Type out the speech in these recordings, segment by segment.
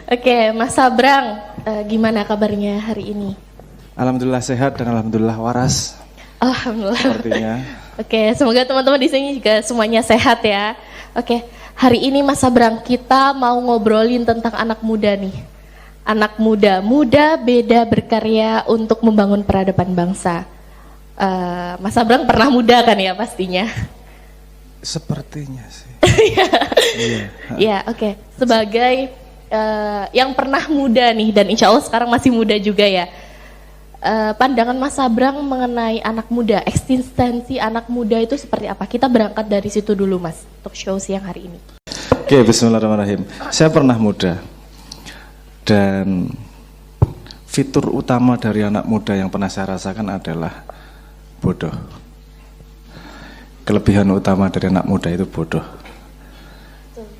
Oke, Mas Sabrang, gimana kabarnya hari ini? Alhamdulillah sehat dan alhamdulillah waras. Alhamdulillah. Sepertinya. Oke, semoga teman-teman di sini juga semuanya sehat ya. Oke, hari ini Mas Sabrang kita mau ngobrolin tentang anak muda nih. Anak muda, muda beda berkarya untuk membangun peradaban bangsa. Mas Sabrang pernah muda kan ya pastinya? Sepertinya sih. Ya, oke. Sebagai yang pernah muda nih dan insya Allah sekarang masih muda juga ya. Pandangan Mas Sabrang mengenai anak muda, eksistensi anak muda itu seperti apa? Kita berangkat dari situ dulu Mas, untuk show siang hari ini. Oke, bismillahirrahmanirrahim. Saya pernah muda. Dan fitur utama dari anak muda yang pernah saya rasakan adalah bodoh. Kelebihan utama dari anak muda itu bodoh.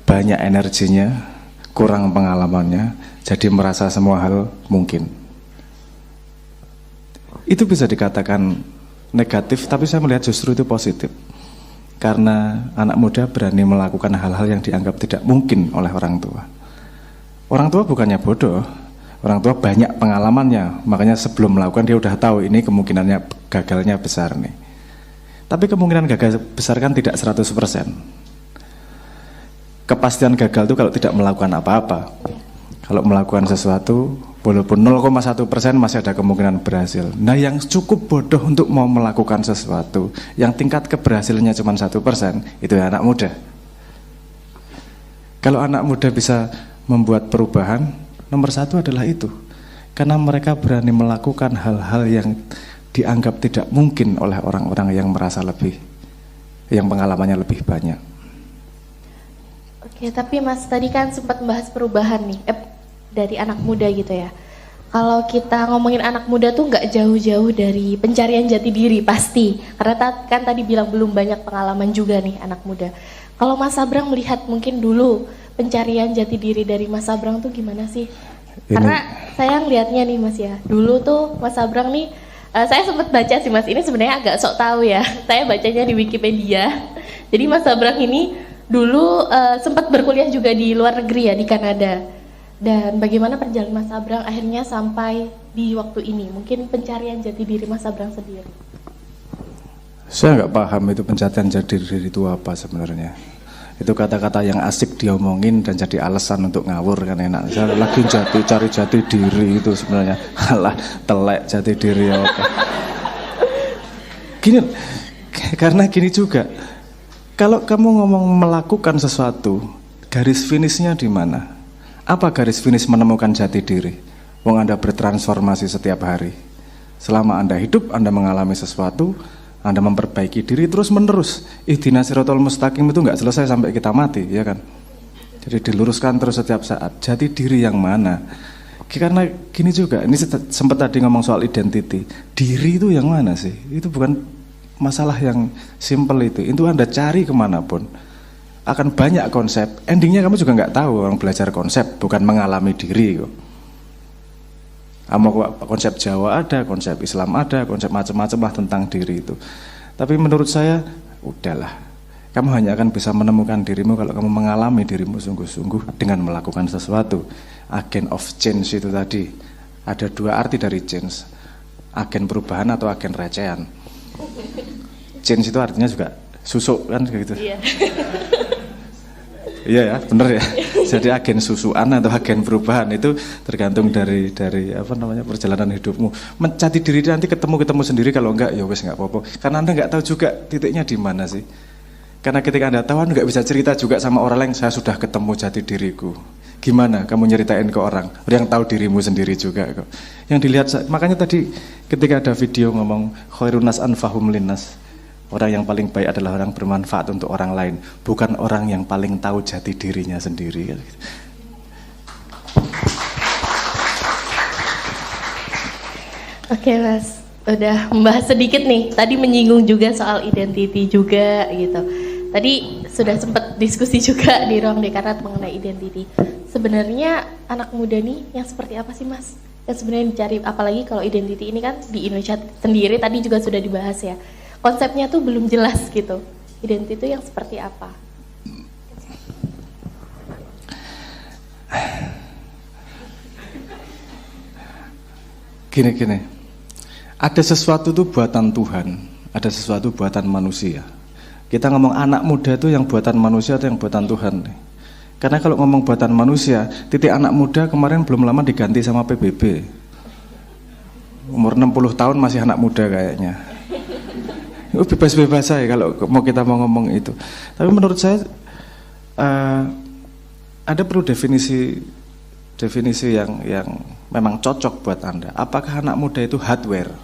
Banyak energinya, kurang pengalamannya, jadi merasa semua hal mungkin. Itu bisa dikatakan negatif, tapi saya melihat justru itu positif. Karena anak muda berani melakukan hal-hal yang dianggap tidak mungkin oleh orang tua. Orang tua bukannya bodoh, orang tua banyak pengalamannya, makanya sebelum melakukan dia udah tahu ini kemungkinannya gagalnya besar nih. Tapi kemungkinan gagal besar kan tidak 100%. Kepastian gagal itu kalau tidak melakukan apa-apa. Kalau melakukan sesuatu, walaupun 0,1% masih ada kemungkinan berhasil. Nah yang cukup bodoh untuk mau melakukan sesuatu, yang tingkat keberhasilannya cuma 1%, itu ya anak muda. Kalau anak muda bisa membuat perubahan, nomor satu adalah itu. Karena mereka berani melakukan hal-hal yang dianggap tidak mungkin oleh orang-orang yang merasa lebih, yang pengalamannya lebih banyak. Oke, tapi Mas tadi kan sempat membahas perubahan nih, dari anak muda gitu ya. Kalau kita ngomongin anak muda tuh nggak jauh-jauh dari pencarian jati diri pasti. Karena kan tadi bilang belum banyak pengalaman juga nih anak muda. Kalau Mas Sabrang melihat mungkin dulu pencarian jati diri dari Mas Sabrang tuh gimana sih? Karena saya ngelihatnya nih Mas ya, dulu tuh Mas Sabrang nih, saya sempat baca sih Mas, ini sebenarnya agak sok tahu ya. Saya bacanya di Wikipedia. Jadi Mas Sabrang ini dulu sempat berkuliah juga di luar negeri ya, di Kanada. Dan bagaimana perjalanan Mas Sabrang akhirnya sampai di waktu ini? Mungkin pencarian jati diri Mas Sabrang sendiri. Saya nggak paham itu pencarian jati diri itu apa sebenarnya. Itu kata-kata yang asik diomongin dan jadi alasan untuk ngawur kan enak. Saya lagi cari jati diri itu sebenarnya. Alah, telek jati diri apa. Gini, karena gini juga. Kalau kamu ngomong melakukan sesuatu, garis finishnya di mana? Apa garis finish menemukan jati diri? Wong Anda bertransformasi setiap hari. Selama Anda hidup, Anda mengalami sesuatu, Anda memperbaiki diri terus menerus. Ihdinas siratal mustaqim itu nggak selesai sampai kita mati, ya kan? Jadi diluruskan terus setiap saat. Jati diri yang mana? Karena gini juga, ini sempat tadi ngomong soal identity. Diri itu yang mana sih? Itu bukan masalah yang simple itu. Itu Anda cari kemanapun. Akan banyak konsep, endingnya kamu juga nggak tahu. Orang belajar konsep bukan mengalami diri kok. Konsep Jawa ada, konsep Islam ada, konsep macam-macam lah tentang diri itu. Tapi menurut saya, udahlah. Kamu hanya akan bisa menemukan dirimu kalau kamu mengalami dirimu sungguh-sungguh dengan melakukan sesuatu. Agent of change itu tadi. Ada dua arti dari change. Agen perubahan atau agen recehan. Change itu artinya juga susuk kan gitu. Iya. Iya ya, benar ya. Jadi agen susuan atau agen perubahan itu tergantung dari apa namanya perjalanan hidupmu. Mencati diri nanti ketemu sendiri, kalau enggak ya wes enggak apa-apa. Karena Anda enggak tahu juga titiknya di mana sih. Karena ketika Anda tahu, Anda enggak bisa cerita juga sama orang lain, saya sudah ketemu jati diriku. Gimana kamu nyeritain ke orang yang tahu dirimu sendiri juga kok. Yang dilihat, makanya tadi ketika ada video ngomong khairunas anfahum linnas. Orang yang paling baik adalah orang bermanfaat untuk orang lain, bukan orang yang paling tahu jati dirinya sendiri. Oke Mas, udah membahas sedikit nih. Tadi menyinggung juga soal identity juga gitu. Tadi sudah sempat diskusi juga di ruang Dekarat mengenai identity. Sebenarnya anak muda nih yang seperti apa sih Mas? Yang sebenarnya dicari, apalagi kalau identity ini kan di Indonesia sendiri tadi juga sudah dibahas ya. Konsepnya tuh belum jelas gitu. Identity itu yang seperti apa? Gini. Ada sesuatu tuh buatan Tuhan, ada sesuatu buatan manusia. Kita ngomong anak muda itu yang buatan manusia atau yang buatan Tuhan nih? Karena kalau ngomong buatan manusia, titik anak muda kemarin belum lama diganti sama PBB. Umur 60 tahun masih anak muda kayaknya. Bebas-bebas saya kalau kita mau ngomong itu. Tapi menurut saya ada perlu definisi yang memang cocok buat Anda. Apakah anak muda itu hardware,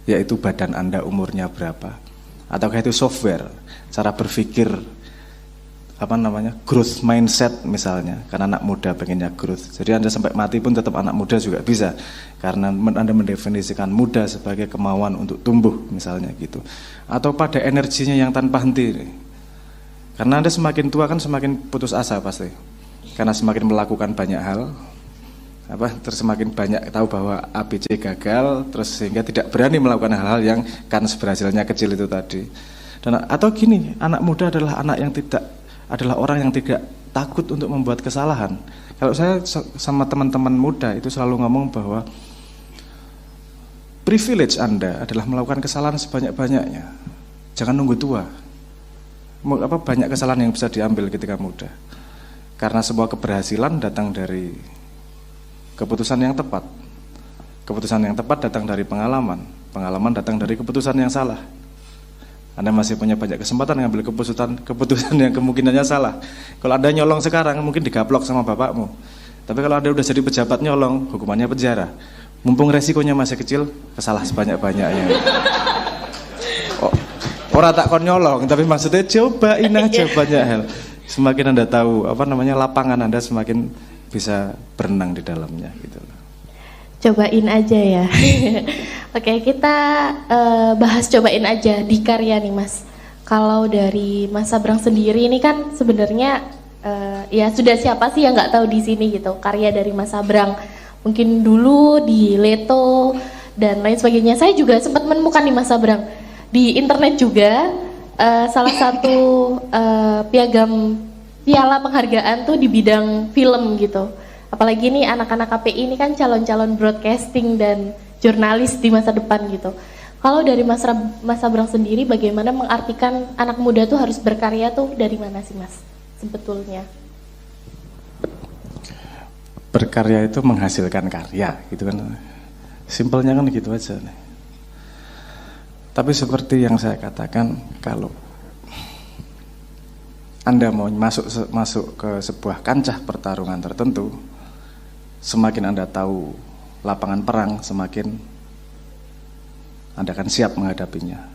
yaitu badan Anda umurnya berapa, ataukah itu software, cara berpikir, growth mindset misalnya, karena anak muda pengennya growth. Jadi Anda sampai mati pun tetap anak muda juga bisa, karena Anda mendefinisikan muda sebagai kemauan untuk tumbuh misalnya gitu. Atau pada energinya yang tanpa henti. Karena Anda semakin tua kan semakin putus asa pasti. Karena semakin melakukan banyak hal, terus semakin banyak tahu bahwa ABC gagal, terus sehingga tidak berani melakukan hal-hal yang kan seberhasilnya kecil itu tadi. Atau gini, anak muda adalah orang yang tidak takut untuk membuat kesalahan. Kalau saya sama teman-teman muda itu selalu ngomong bahwa privilege Anda adalah melakukan kesalahan sebanyak-banyaknya. Jangan nunggu tua. Banyak kesalahan yang bisa diambil ketika muda. Karena semua keberhasilan datang dari keputusan yang tepat. Keputusan yang tepat datang dari pengalaman. Pengalaman datang dari keputusan yang salah. Anda masih punya banyak kesempatan mengambil keputusan yang kemungkinannya salah. Kalau Anda nyolong sekarang mungkin digaplok sama bapakmu. Tapi kalau Anda udah jadi pejabat nyolong, hukumannya penjara. Mumpung resikonya masih kecil, kesalah sebanyak-banyaknya. Orang tak kon nyolong, tapi maksudnya cobain aja banyak hal. Semakin Anda tahu lapangan Anda semakin bisa berenang di dalamnya gitu. Cobain aja ya. Oke, kita bahas cobain aja di karya nih Mas. Kalau dari Mas Sabrang sendiri ini kan sebenarnya ya sudah siapa sih yang nggak tahu di sini gitu karya dari Mas Sabrang. Mungkin dulu di Leto dan lain sebagainya. Saya juga sempat menemukan nih Mas Sabrang di internet juga. Salah satu piala penghargaan tuh di bidang film gitu. Apalagi nih anak-anak KPI ini kan calon-calon broadcasting dan jurnalis di masa depan gitu. Kalau dari Mas Sabrang sendiri bagaimana mengartikan anak muda tuh harus berkarya tuh dari mana sih Mas sebetulnya? Berkarya itu menghasilkan karya gitu kan. Simpelnya kan gitu aja nih. Tapi seperti yang saya katakan, kalau Anda mau masuk ke sebuah kancah pertarungan tertentu, semakin Anda tahu lapangan perang, semakin Anda akan siap menghadapinya.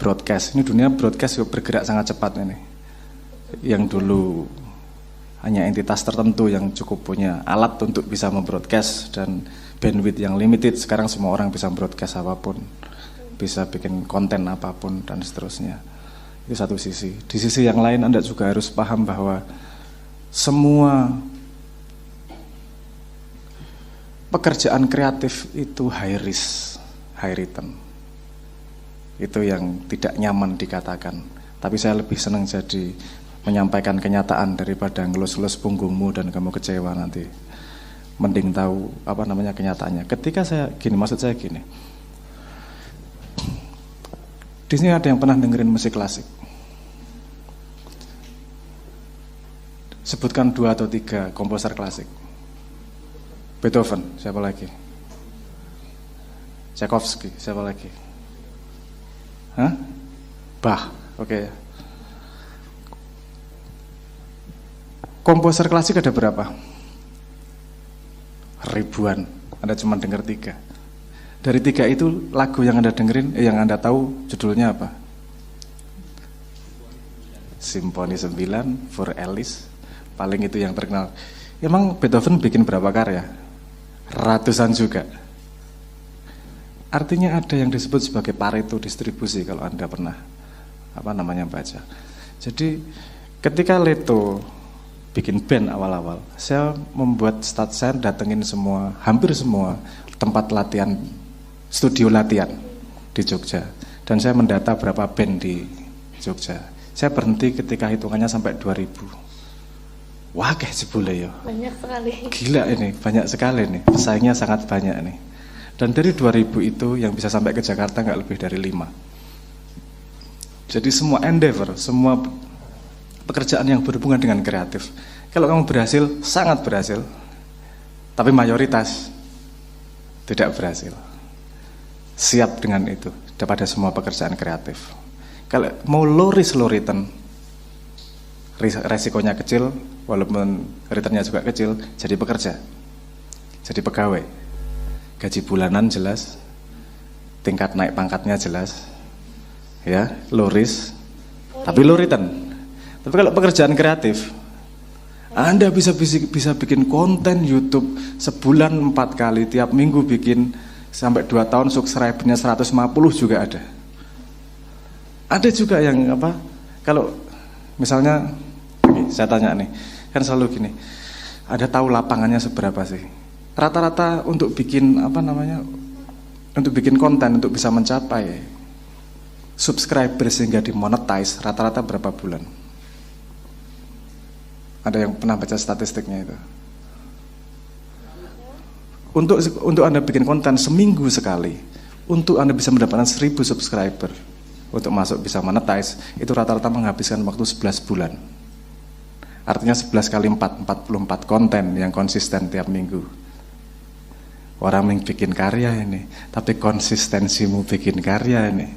Broadcast, ini dunia broadcast bergerak sangat cepat ini. Yang dulu hanya entitas tertentu yang cukup punya alat untuk bisa membroadcast dan bandwidth yang limited, sekarang semua orang bisa broadcast apapun, bisa bikin konten apapun dan seterusnya. Itu satu sisi. Di sisi yang lain Anda juga harus paham bahwa semua pekerjaan kreatif itu high risk, high return. Itu yang tidak nyaman dikatakan. Tapi saya lebih senang jadi menyampaikan kenyataan daripada ngelus-ngelus punggungmu dan kamu kecewa nanti. Mending tahu kenyataannya. Ketika saya maksud saya gini. Di sini ada yang pernah dengerin musik klasik. Sebutkan 2 atau 3 komposer klasik. Beethoven, siapa lagi? Tchaikovsky, siapa lagi? Bach, oke. Komposer klasik ada berapa? Ribuan. Anda cuma dengar 3. Dari 3 itu lagu yang Anda dengerin, yang Anda tahu judulnya apa? Simfoni 9, For Alice, paling itu yang terkenal. Emang Beethoven bikin berapa karya? Ratusan juga. Artinya ada yang disebut sebagai Pareto distribusi kalau Anda pernah baca. Jadi ketika Leto bikin band awal-awal, saya membuat saya datengin hampir semua tempat latihan, studio latihan di Jogja, dan saya mendata berapa band di Jogja. Saya berhenti ketika hitungannya sampai 2000. Wah, kayak jebule ya. Banyak sekali. Gila ini, banyak sekali nih. Pesaingnya sangat banyak nih. Dan dari 2000 itu yang bisa sampai ke Jakarta nggak lebih dari 5. Jadi semua endeavor, semua pekerjaan yang berhubungan dengan kreatif, kalau kamu berhasil, sangat berhasil. Tapi mayoritas tidak berhasil. Siap dengan itu daripada semua pekerjaan kreatif. Kalau mau low risk low return, resikonya kecil, walaupun returnnya juga kecil, jadi pekerja, jadi pegawai, gaji bulanan jelas, tingkat naik pangkatnya jelas, ya low risk, tapi low return. Tapi kalau pekerjaan kreatif, Anda bisa bikin konten YouTube sebulan 4 kali, tiap minggu bikin sampai 2 tahun, subscribernya 150 juga ada. Ada juga yang apa? Kalau misalnya, saya tanya nih, kan selalu gini, ada tahu lapangannya seberapa sih? Rata-rata untuk bikin apa namanya? Untuk bikin konten, untuk bisa mencapai subscriber sehingga dimonetize, rata-rata berapa bulan? Ada yang pernah baca statistiknya itu? Untuk Anda bikin konten seminggu sekali, untuk Anda bisa mendapatkan 1000 subscriber, untuk masuk bisa monetize, itu rata-rata menghabiskan waktu 11 bulan. Artinya 11 kali 4, 44 konten yang konsisten tiap minggu. Orang yang bikin karya ini, tapi konsistensimu bikin karya ini.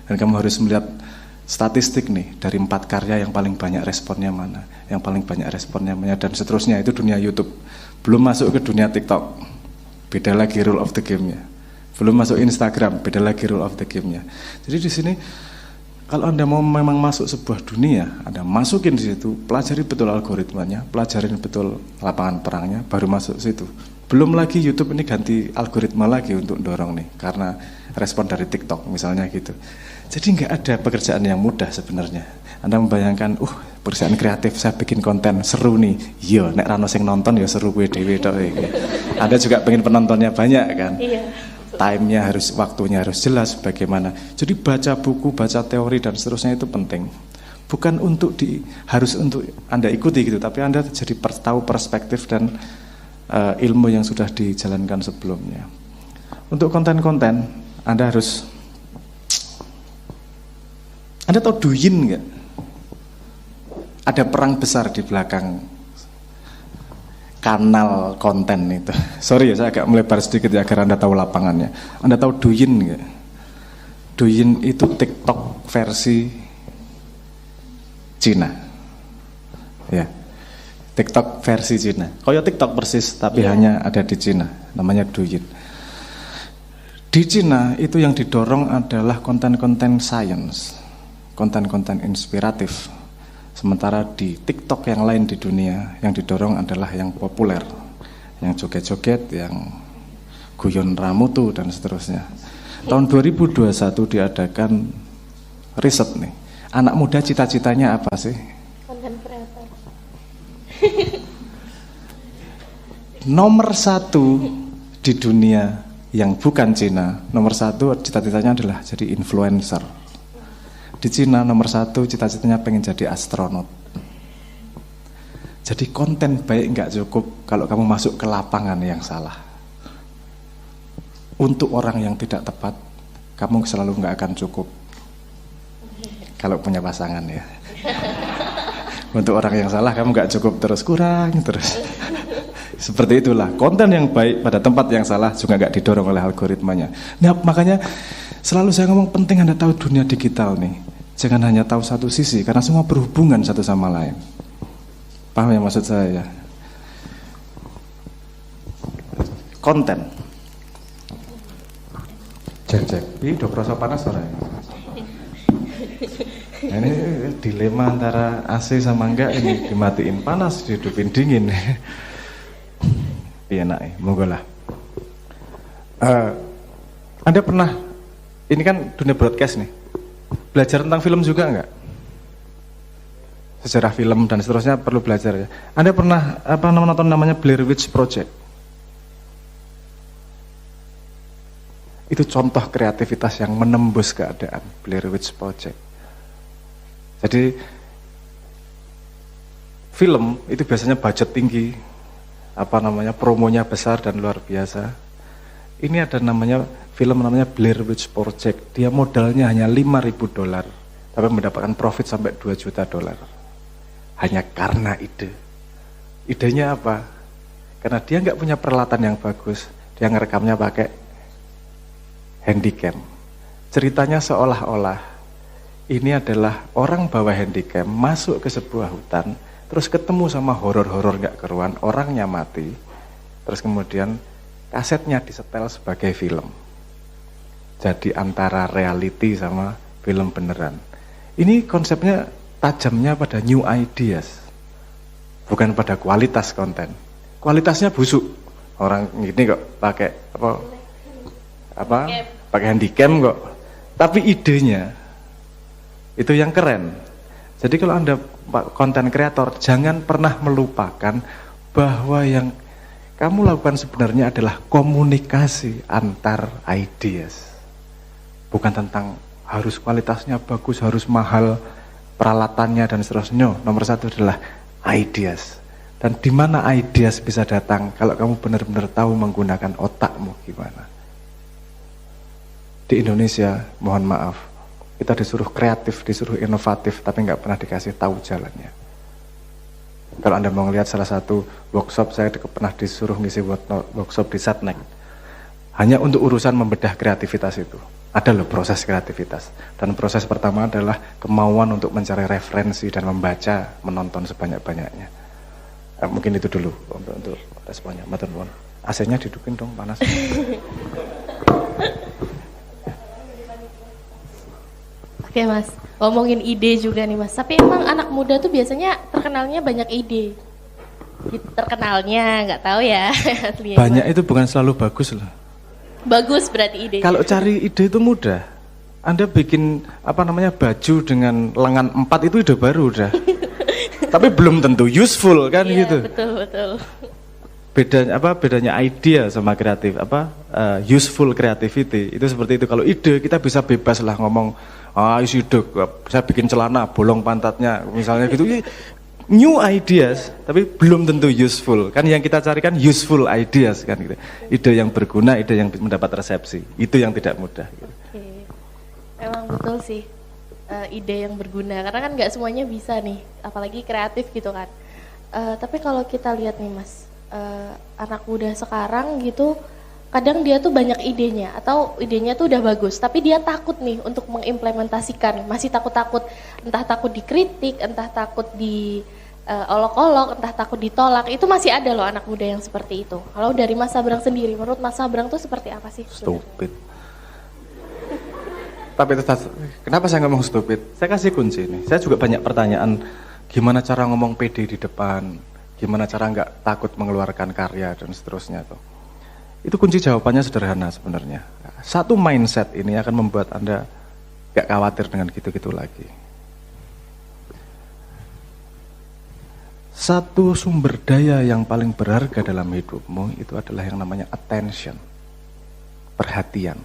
Dan kamu harus melihat statistik nih, dari 4 karya yang paling banyak responnya mana, yang paling banyak responnya mana, dan seterusnya. Itu dunia YouTube. Belum masuk ke dunia TikTok, beda lagi rule of the game-nya. Belum masuk Instagram, beda lagi rule of the game-nya. Jadi di sini, kalau Anda mau memang masuk sebuah dunia, Anda masukin di situ, pelajari betul algoritmanya, pelajarin betul lapangan perangnya, baru masuk situ. Belum lagi YouTube ini ganti algoritma lagi untuk dorong nih, karena respon dari TikTok misalnya gitu. Jadi nggak ada pekerjaan yang mudah sebenarnya. Anda membayangkan, pekerjaan kreatif, saya bikin konten seru nih. Iya, nek rano sing nonton ya seru gue dewe tok iki. Anda juga pengen penontonnya banyak kan? Iya. Time-nya harus, waktunya harus jelas bagaimana. Jadi baca buku, baca teori dan seterusnya itu penting. Bukan untuk harus untuk Anda ikuti gitu, tapi Anda jadi tahu perspektif dan ilmu yang sudah dijalankan sebelumnya. Untuk konten-konten, Anda harus, Anda tahu Douyin nggak? Ada perang besar di belakang kanal konten itu. Sorry ya, saya agak melebar sedikit ya agar Anda tahu lapangannya. Anda tahu Douyin nggak? Douyin itu TikTok versi Cina. Ya, TikTok versi Cina. Kayak TikTok persis, tapi hanya ada di Cina. Namanya Douyin. Di Cina itu yang didorong adalah konten-konten science, konten-konten inspiratif. Sementara di TikTok yang lain di dunia yang didorong adalah yang populer, yang joget-joget, yang guyon ramutu dan seterusnya. Tahun 2021 diadakan riset nih. Anak muda cita-citanya apa sih? Konten kreator. Nomor 1 di dunia yang bukan Cina, nomor 1 cita-citanya adalah jadi influencer. Di Cina nomor 1 cita-citanya pengen jadi astronot. Jadi konten baik nggak cukup kalau kamu masuk ke lapangan yang salah. Untuk orang yang tidak tepat, kamu selalu nggak akan cukup. Kalau punya pasangan ya. Untuk orang yang salah kamu nggak cukup, terus kurang terus. Seperti itulah, konten yang baik pada tempat yang salah juga nggak didorong oleh algoritmanya. Nah, makanya selalu saya ngomong penting Anda tahu dunia digital nih. Jangan hanya tahu satu sisi, karena semua berhubungan satu sama lain. Paham ya maksud saya? Konten. Cek. Ini udah kerasa panas orang. Nah, ini dilema antara AC sama enggak, ini dimatiin panas, dihidupin dingin. Iya nak, monggo lah. Anda pernah, ini kan dunia broadcast nih, belajar tentang film juga enggak? Sejarah film dan seterusnya perlu belajar ya. Anda pernah nonton namanya Blair Witch Project? Itu contoh kreativitas yang menembus keadaan, Blair Witch Project. Jadi film itu biasanya budget tinggi, promonya besar dan luar biasa. Ini ada film namanya Blair Witch Project. Dia modalnya hanya $5.000, tapi mendapatkan profit sampai $2 juta. Hanya karena ide. Idenya apa? Karena dia nggak punya peralatan yang bagus, dia ngerekamnya pakai handycam. Ceritanya seolah-olah ini adalah orang bawa handycam masuk ke sebuah hutan, terus ketemu sama horor-horor nggak keruan, orangnya mati, terus kemudian kasetnya disetel sebagai film. Jadi antara reality sama film beneran. Ini konsepnya tajamnya pada new ideas, bukan pada kualitas konten. Kualitasnya busuk. Orang gini kok pakai pakai handycam kok. Tapi idenya itu yang keren. Jadi kalau Anda konten kreator, jangan pernah melupakan bahwa yang kamu lakukan sebenarnya adalah komunikasi antar ideas. Bukan tentang harus kualitasnya bagus, harus mahal, peralatannya dan seterusnya. Nomor satu adalah ideas. Dan di mana ideas bisa datang kalau kamu benar-benar tahu menggunakan otakmu gimana. Di Indonesia, mohon maaf, kita disuruh kreatif, disuruh inovatif, tapi nggak pernah dikasih tahu jalannya. Kalau Anda mau ngelihat salah satu workshop, saya pernah disuruh ngisi workshop di Satnek. Hanya untuk urusan membedah kreativitas itu. Ada loh proses kreativitas. Dan proses pertama adalah kemauan untuk mencari referensi dan membaca, menonton sebanyak-banyaknya. Mungkin itu dulu untuk responnya. Matur nuwun. AC-nya dihidupin dong, panas. Oke Mas, ngomongin ide juga nih Mas. Tapi emang anak muda tuh biasanya terkenalnya banyak ide. Terkenalnya, nggak tahu ya. Banyak itu bukan selalu bagus loh. Bagus berarti ide. Kalau cari ide itu mudah. Anda bikin baju dengan lengan 4 itu ide baru udah. Tapi belum tentu useful kan iya, gitu. Betul. Bedanya idea sama kreatif useful creativity itu seperti itu. Kalau ide kita bisa bebas lah ngomong ide saya bikin celana bolong pantatnya misalnya gitu. New ideas tapi belum tentu useful. Kan yang kita cari kan useful ideas kan gitu. Ide yang berguna, ide yang mendapat resepsi. Itu yang tidak mudah gitu. Oke. Emang betul sih. Ide yang berguna karena kan nggak semuanya bisa nih, apalagi kreatif gitu kan. Tapi kalau kita lihat nih Mas, anak muda sekarang gitu kadang dia tuh banyak idenya atau idenya tuh udah bagus tapi dia takut nih untuk mengimplementasikan, masih takut-takut, entah takut dikritik, entah takut di olok-olok, entah takut ditolak. Itu masih ada loh anak muda yang seperti itu. Kalau dari Mas Sabrang sendiri, menurut Mas Sabrang tuh seperti apa sih? Stupid. Tapi itu, kenapa saya ngomong stupid? Saya kasih kunci nih. Saya juga banyak pertanyaan, gimana cara ngomong pede di depan, gimana cara nggak takut mengeluarkan karya dan seterusnya tuh. Itu kunci jawabannya sederhana sebenarnya. Satu mindset ini akan membuat Anda nggak khawatir dengan gitu-gitu lagi. Satu sumber daya yang paling berharga dalam hidupmu itu adalah yang namanya attention, perhatian.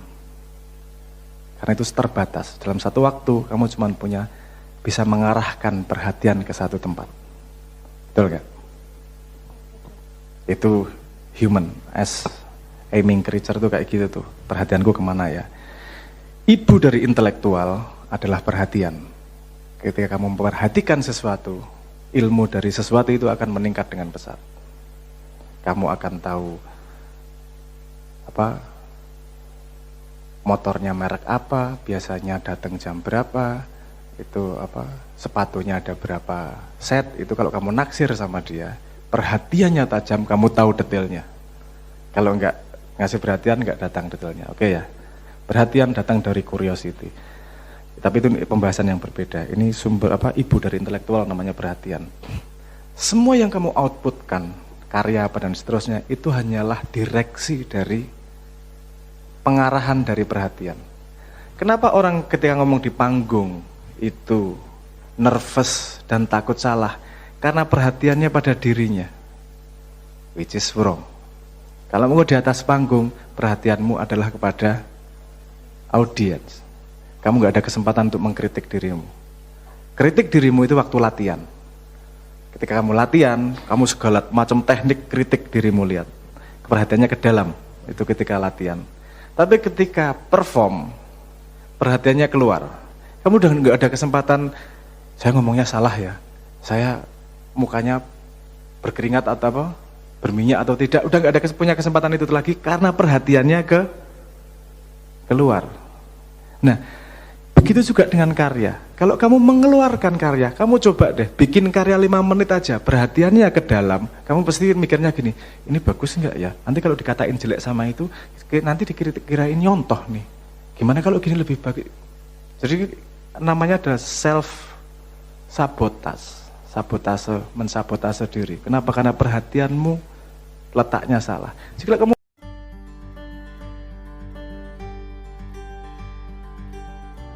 Karena itu terbatas. Dalam satu waktu kamu cuma bisa mengarahkan perhatian ke satu tempat. Betul gak? Itu human as aiming creature tuh kayak gitu tuh. Perhatianku kemana ya? Ibu dari intelektual adalah perhatian. Ketika kamu memperhatikan sesuatu, ilmu dari sesuatu itu akan meningkat dengan pesat. Kamu akan tahu motornya merek apa, biasanya datang jam berapa, itu sepatunya ada berapa set. Itu kalau kamu naksir sama dia, perhatiannya tajam, kamu tahu detailnya. Kalau enggak ngasih perhatian, enggak datang detailnya. Oke ya, perhatian datang dari curiosity. Tapi itu pembahasan yang berbeda. Ini sumber ibu dari intelektual namanya perhatian. Semua yang kamu outputkan, karya apa dan seterusnya, itu hanyalah direksi dari pengarahan dari perhatian. Kenapa orang ketika ngomong di panggung itu nervous dan takut salah? Karena perhatiannya pada dirinya, which is wrong. Kalau mau di atas panggung, perhatianmu adalah kepada audiens. Kamu gak ada kesempatan untuk mengkritik dirimu. Kritik dirimu itu waktu latihan. Ketika kamu latihan, kamu segala macam teknik kritik dirimu lihat. Perhatiannya ke dalam, itu ketika latihan. Tapi ketika perform, perhatiannya keluar. Kamu udah nggak ada kesempatan, saya ngomongnya salah ya, saya mukanya berkeringat atau apa, berminyak atau tidak, udah nggak ada punya kesempatan itu lagi karena perhatiannya keluar. Nah, begitu juga dengan karya. Kalau kamu mengeluarkan karya, kamu coba deh bikin karya 5 menit aja, perhatiannya ke dalam, kamu pasti mikirnya gini, ini bagus nggak ya? Nanti kalau dikatain jelek sama itu, nanti dikirain nyontoh nih. Gimana kalau gini lebih bagus? Jadi namanya ada self sabotase, mensabotase diri. Kenapa? Karena perhatianmu letaknya salah. Jika kamu